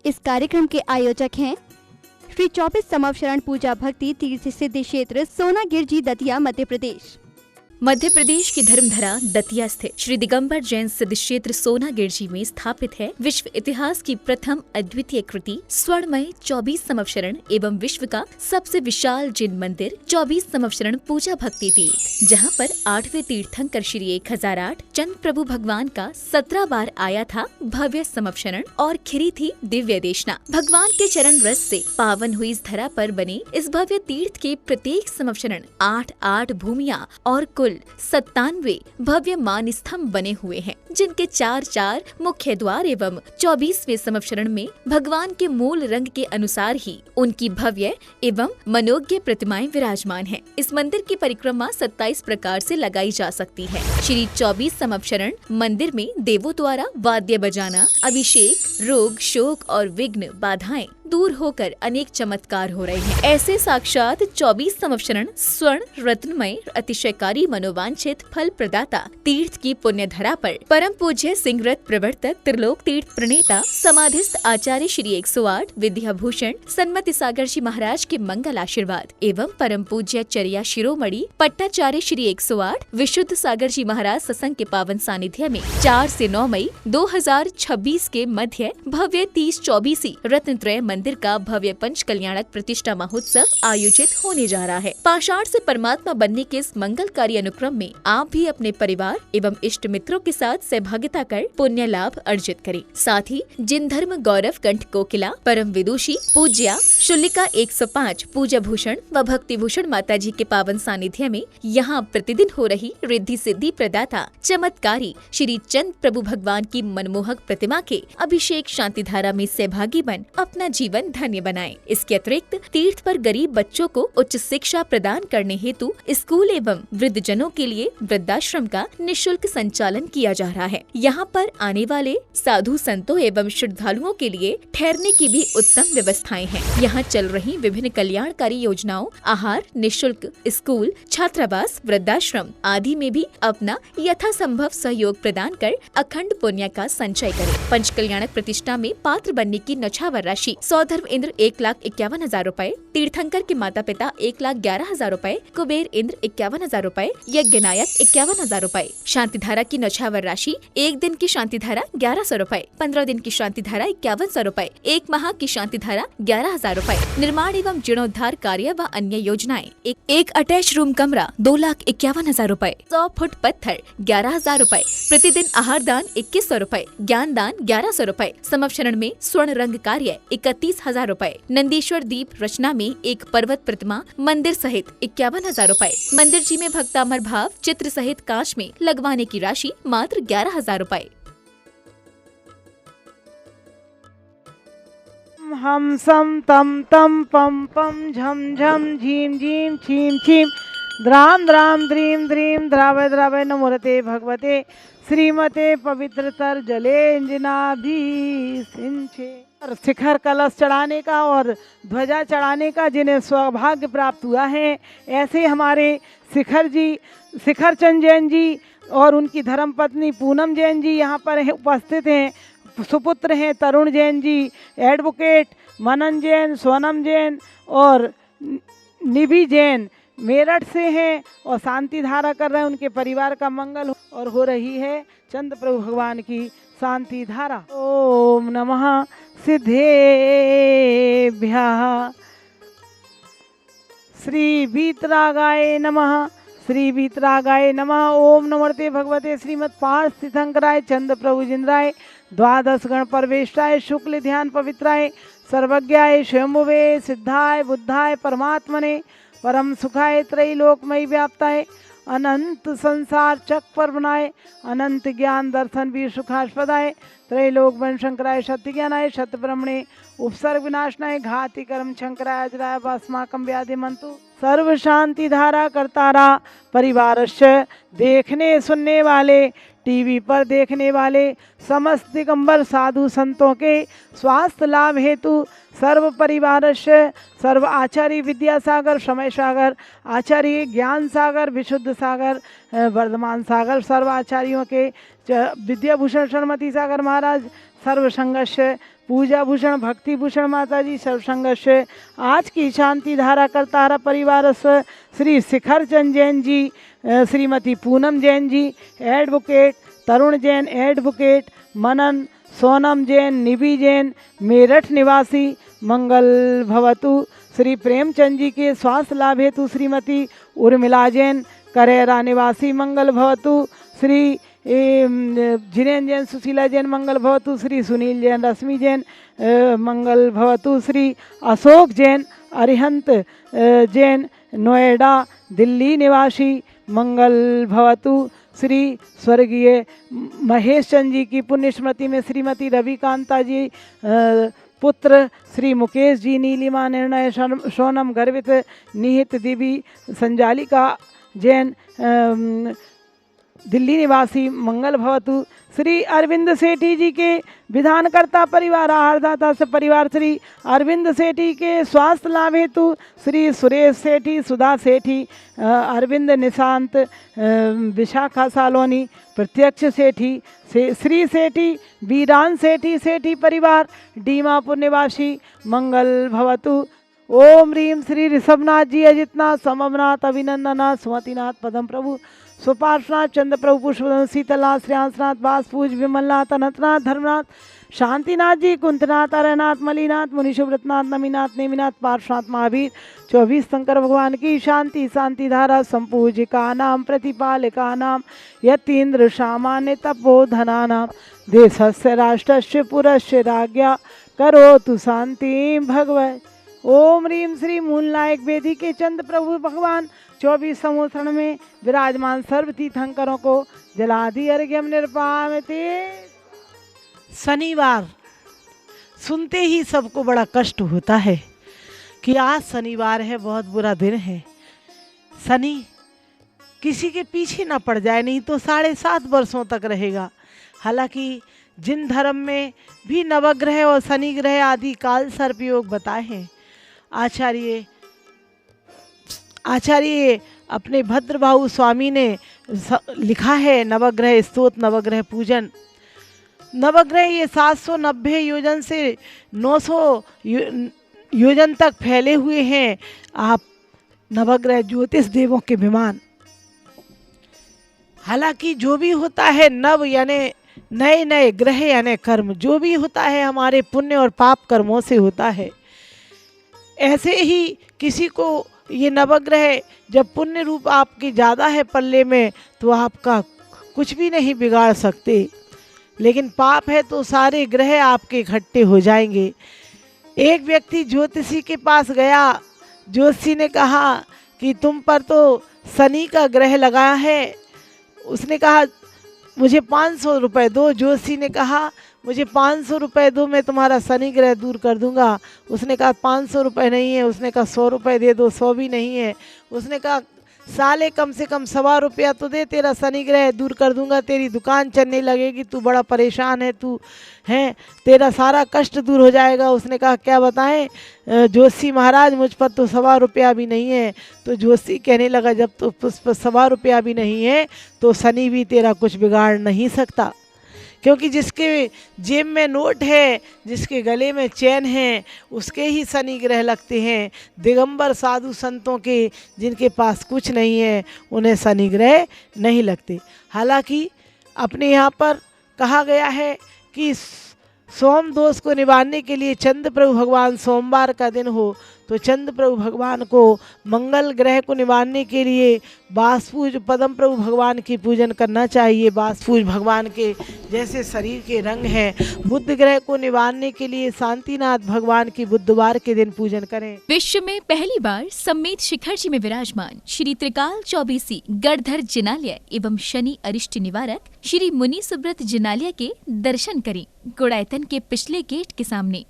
इस कार्यक्रम के आयोजक हैं श्री 24 समवशरण पूजा भक्ति तीर्थ सिद्धि क्षेत्र सोनागिरजी दतिया मध्य प्रदेश। मध्य प्रदेश की धर्मधरा दतिया स्थित श्री दिगंबर जैन सिद्धि क्षेत्र सोनागिरजी में स्थापित है विश्व इतिहास की प्रथम अद्वितीय कृति स्वर्णमय 24 समवशरण एवं विश्व का सबसे विशाल जैन मंदिर 24 समवशरण पूजा भक्ति तीर्थ, जहां पर 8वें तीर्थंकर श्री 1008 चंद प्रभु भगवान का 17 बार आया था भव्य समवशरण और खिरी थी दिव्य देशना। भगवान के चरण रस से पावन हुई इस धरा पर बने इस भव्य तीर्थ के प्रत्येक समवशरण 8 भूमिया और कुल 97 भव्य मान स्तंभ बने हुए हैं, जिनके 4 मुख्य द्वार एवं 24वें समवशरण में भगवान के मूल रंग के अनुसार ही उनकी भव्य एवं मनोज्ञ प्रतिमाएं विराजमान हैं। इस मंदिर की परिक्रमा 27 प्रकार से लगाई जा सकती है। श्री 24 समवशरण मंदिर में देवों द्वारा वाद्य बजाना, अभिषेक, रोग, शोक और विघ्न बाधाएं दूर होकर अनेक चमत्कार हो रहे हैं। ऐसे साक्षात 24 समवशरण स्वर्ण रत्नमय अतिशयकारी मनोवांछित फल प्रदाता तीर्थ की पुण्य धरा पर परम पूज्य सिंहरथ प्रवर्तक त्रिलोक तीर्थ प्रणेता समाधिस्थ आचार्य श्री 108 विद्याभूषण सन्मति सागर जी महाराज के मंगल आशीर्वाद एवं परम पूज्य चर्या शिरोमणि पट्टाचार्य श्री 108 विशुद्ध सागर जी महाराज सत्संग के पावन सानिध्य में 4 से 9 मई 2026 के मध्य भव्य 30-24 रत्नत्रय मंदिर का भव्य पंच कल्याणक प्रतिष्ठा महोत्सव आयोजित होने जा रहा है। पाषाण से परमात्मा बनने के इस मंगलकारी अनुक्रम में आप भी अपने परिवार एवं इष्ट मित्रों के साथ सहभागिता कर पुण्य लाभ अर्जित करें। साथ ही जिन धर्म गौरव कंठ कोकिला परम विदुषी पूज्या शुल्लिका 105 पूजा भूषण व भक्ति भूषण माता जी के पावन सानिध्य में यहाँ प्रतिदिन हो रही रिद्धि सिद्धि प्रदाता चमत्कारी श्री चंद प्रभु भगवान की मनमोहक प्रतिमा के अभिषेक शांति धारा में सहभागी बन अपना जीवन धन्य बनाएं। इसके अतिरिक्त तीर्थ पर गरीब बच्चों को उच्च शिक्षा प्रदान करने हेतु स्कूल एवं वृद्ध जनों के लिए वृद्धाश्रम का निःशुल्क संचालन किया जा रहा है। यहाँ पर आने वाले साधु संतों एवं श्रद्धालुओं के लिए ठहरने की भी उत्तम व्यवस्थाएं हैं। यहाँ चल रही विभिन्न कल्याणकारी योजनाओं, आहार, निःशुल्क स्कूल, छात्रावास, वृद्धाश्रम आदि में भी अपना यथासंभव सहयोग प्रदान कर अखंड पुण्य का संचय करें। पंच कल्याणक प्रतिष्ठा में पात्र बनने की नछावर राशि सौधर्म इंद्र 1,51,000 रूपए, तीर्थंकर के माता पिता 1,11,000 रूपए, कुबेर इंद्र 51,000 रूपए, यज्ञ नायक 51,000 रूपए। शांति धारा की नछावर राशि 1 दिन की शांति धारा 1,100 रूपए, 15 दिन की शांति धारा 5,100 रूपए, 1 माह की शांति धारा 11,000 रूपए। निर्माण एवं जीर्णोद्धार कार्य व अन्य योजनाएं एक अटैच रूम कमरा 2,51,000 रूपए, 100 फुट पत्थर 11,000 रूपए, प्रतिदिन आहार दान 2,100 रूपए, ज्ञान दान 1,100 रूपए, समवशरण में स्वर्ण रंग कार्य 31,000 रूपए, नंदीश्वर दीप रचना में एक पर्वत प्रतिमा मंदिर सहित 51,000 रूपए, मंदिर जी में भक्तामर भाव चित्र सहित कांच में लगवाने की राशि मात्र 11,000 रूपए। हम सम तम तम पम पम झम झम झीम झीम छीम छीम द्राम द्राम द्रीम द्रीम द्रावय द्रावय नमोरते भगवते श्रीमते पवित्रतर जलेंजनाभि सिंचे। शिखर कलश चढ़ाने का और ध्वजा चढ़ाने का जिन्हें सौभाग्य प्राप्त हुआ है, ऐसे हमारे शिखर चंद जैन जी और उनकी धर्मपत्नी पूनम जैन जी यहाँ पर उपस्थित हैं। सुपुत्र हैं तरुण जैन जी, एडवोकेट मनन जैन, सोनम जैन और निभि जैन मेरठ से हैं और शांति धारा कर रहे हैं। उनके परिवार का मंगल और हो रही है चंद प्रभु भगवान की शांति धारा। ओम नमः सिद्धेभ्यः श्री वीतरागाय नमः, श्री वीतरागाय नमः। ओम नमोते भगवते श्रीमद पार्थ तीर्थंकराय चंद प्रभु जिंद्राय द्वादश गण परवेष्टाय शुक्ल ध्यान पवित्राय सर्वज्ञाय स्वयंभुवे सिद्धाय बुद्धाय परमात्मने परम सुखाय त्रैलोकमयी व्याप्ताय अनंत संसार चक पर बनाए अनंत ज्ञान दर्शन वीर सुखास्पदाय त्रैलोक वन शंकराय सत्य ज्ञानाय सत्य ब्रह्मणे उपसर्ग विनाशनाय घाति कर्म शंकराय अजराय वास्माकम व्याधि मंतु सर्व शांति धारा करतारा परिवारस्य देखने सुनने वाले टीवी पर देखने वाले समस्त दिगंबर साधु संतों के स्वास्थ्य लाभ हेतु सर्व परिवारस्य सर्व आचार्य विद्यासागर समय सागर आचार्य ज्ञान सागर विशुद्ध सागर वर्धमान सागर सर्व आचार्यों के विद्याभूषण शर्मती सागर महाराज सर्व संघर्ष पूजा भूषण भक्ति भूषण माता जी सर्व संघर्ष आज की शांति धारा करतारा परिवार श्री शिखर चंद जैन जी श्रीमती पूनम जैन जी एडवोकेट तरुण जैन एडवोकेट मनन सोनम जैन निबी जैन मेरठ निवासी मंगल भवतु श्री प्रेमचंद जी के स्वास्थ्य लाभ हेतु श्रीमती उर्मिला जैन करेरा निवासी मंगल भवतु श्री जिनेन जैन सुशीला जैन मंगल भवतु श्री सुनील जैन रश्मि जैन मंगल भवतु श्री अशोक जैन अरिहंत जैन नोएडा दिल्ली निवासी मंगल भवतु श्री स्वर्गीय महेश चंद जी की पुण्य स्मृति में श्रीमती रविकांता जी पुत्र श्री मुकेश जी नीलिमा निर्णय सोनम गर्वित निहित देवी संजालिका जैन दिल्ली निवासी मंगल भवतु श्री अरविंद सेठी जी के विधानकर्ता परिवार आहारदाता से परिवार श्री अरविंद सेठी के स्वास्थ्य लाभ हेतु श्री सुरेश सेठी सुधा सेठी अरविंद निशांत विशाखा सालोनी प्रत्यक्ष सेठी श्री सेठी वीरान सेठी सेठी परिवार डीमापुर निवासी मंगल भवतु ओम ह्रीम श्री ऋषभनाथ जी अजितनाथ सममनाथ अभिनंदनाथ सुमतिनाथ पदम प्रभु सुपार्शनाथ चंद्र प्रभु पुष्पदन शीतलनाथ श्रेयांसनाथ बासपूज विमलनाथ अनंतनाथ धर्मनाथ शांतिनाथ जी कुंतनाथ अरनाथ मलिनाथ मुनिशुव्रतनाथ नमीनाथ नेमिनाथ पार्श्वनाथ महावीर 24 शंकर भगवान की शांति शांति धारा संपूजिका नाम प्रतिपालिका नाम यतीन्द्र सामान्य तपोधना नाम देशस्य राष्ट्रस्य पुरस्य राज्ञा करोतु शांति भगवत ओम ह्रीम श्री मूलनायक वेदी के चंद्र प्रभु भगवान 24 संवत्सरण में विराजमान सर्व तीर्थंकरों को जलादि अर्घ्यम निर्पामते। शनिवार सुनते ही सबको बड़ा कष्ट होता है कि आज शनिवार है, बहुत बुरा दिन है। शनि किसी के पीछे ना पड़ जाए, नहीं तो 7.5 वर्षों तक रहेगा। हालांकि जिन धर्म में भी नवग्रह और शनि ग्रह आदि काल सर्प योग बताए हैं, आचार्य अपने भद्रबाहु स्वामी ने लिखा है नवग्रह स्तोत्र नवग्रह पूजन। नवग्रह ये 790 योजन से 900 योजन तक फैले हुए हैं। आप नवग्रह ज्योतिष देवों के विमान। हालांकि जो भी होता है नव यानी नए नए ग्रह यानी कर्म, जो भी होता है हमारे पुण्य और पाप कर्मों से होता है। ऐसे ही किसी को ये नवग्रह जब पुण्य रूप आपके ज़्यादा है पल्ले में तो आपका कुछ भी नहीं बिगाड़ सकते, लेकिन पाप है तो सारे ग्रह आपके इकट्ठे हो जाएंगे। एक व्यक्ति ज्योतिषी के पास गया, ज्योतिषी ने कहा कि तुम पर तो शनि का ग्रह लगा है। उसने कहा मुझे 500 रुपये दो। ज्योतिषी ने कहा मुझे 500 रुपये दो, मैं तुम्हारा शनि ग्रह दूर कर दूंगा। उसने कहा 500 रुपये नहीं है। उसने कहा 100 रुपये दे दो। 100 भी नहीं है। उसने कहा साले कम से कम 1.25 रुपया तो दे, तेरा शनि ग्रह दूर कर दूंगा, तेरी दुकान चलने लगेगी, तू बड़ा परेशान है, तू है तेरा सारा कष्ट दूर हो जाएगा। उसने कहा क्या बताएं ज्योतिषी महाराज, मुझ पर तो 1.25 रुपया भी नहीं है। तो ज्योतिषी कहने लगा जब तो उस पर 1.25 रुपया भी नहीं है तो शनि भी तेरा कुछ बिगाड़ नहीं सकता, क्योंकि जिसके जेब में नोट है, जिसके गले में चैन है, उसके ही शनि ग्रह लगते हैं। दिगंबर साधु संतों के जिनके पास कुछ नहीं है उन्हें शनि ग्रह नहीं लगते। हालांकि अपने यहाँ पर कहा गया है कि सोम दोष को निवारने के लिए चंद्र प्रभु भगवान सोमवार का दिन हो तो चंद्र प्रभु भगवान को, मंगल ग्रह को निवारने के लिए बासपूज पदम प्रभु भगवान की पूजन करना चाहिए। बासपूज भगवान के जैसे शरीर के रंग हैं। बुध ग्रह को निवारने के लिए शांतिनाथ भगवान की बुधवार के दिन पूजन करें। विश्व में पहली बार सम्मेत शिखर जी में विराजमान श्री त्रिकाल चौबीसी गढ़धर जिनालय एवं शनि अरिष्ट निवारक श्री मुनि सुब्रत जिनालय के दर्शन करें। गुड़ायतन के पिछले गेट के सामने